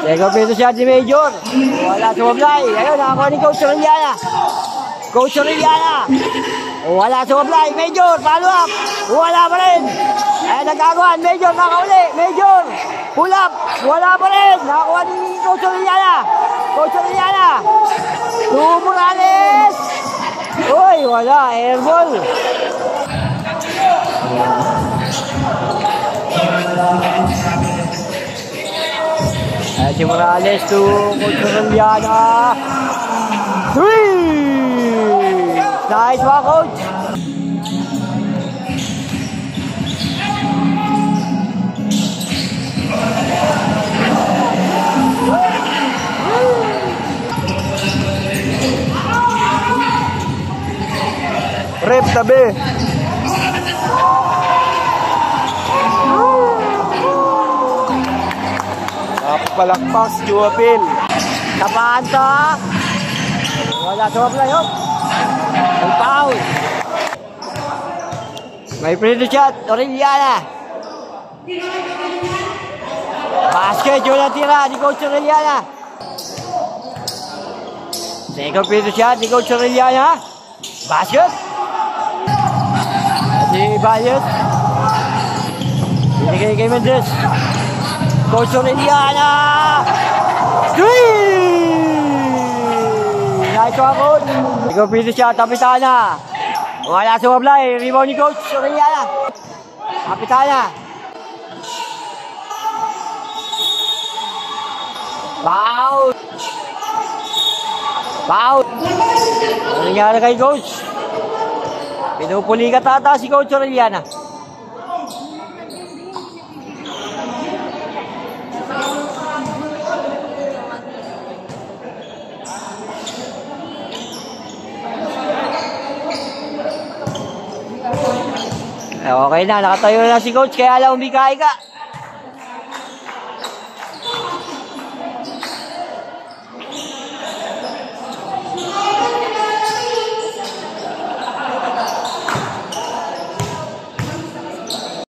Lego pito siya si Major. Wala sumablay. Ayun, nakakuha ni Coach Aureliana. Coach Aureliana. Wala sumablay. Major, follow up. Wala pa rin. Ayun, nagkagawan. Major, nakauli. Major, pull up. Wala pa rin. Nakakuha ni Coach Aureliana. Coach Aureliana. To Morales. Uy, wala. Airball. Si Morales to Coach Aureliana. 3! Nice one, Coach. Rep tabi. Palakpak si Juapil. Tapaan to. Wala sumablay, hop. May foul. May free to shot. Aureliana. Basket yung natira ni Coach Aureliana. Second free to shot ni Coach Aureliana. Basket. Si Bayet. Binigay kay Mendes. Coach Aureliana. 3! Nice one, Coach. Ikaw pito siya, Kapitana. Wala sumablay. Rebound ni Coach Aureliana. Kapitana. Foul. Foul. Ano nangyari kay Coach? Pinupuli ka tata si Coach Aureliana. Okay na, nakatayo na si Coach, kaya lang umikay ka.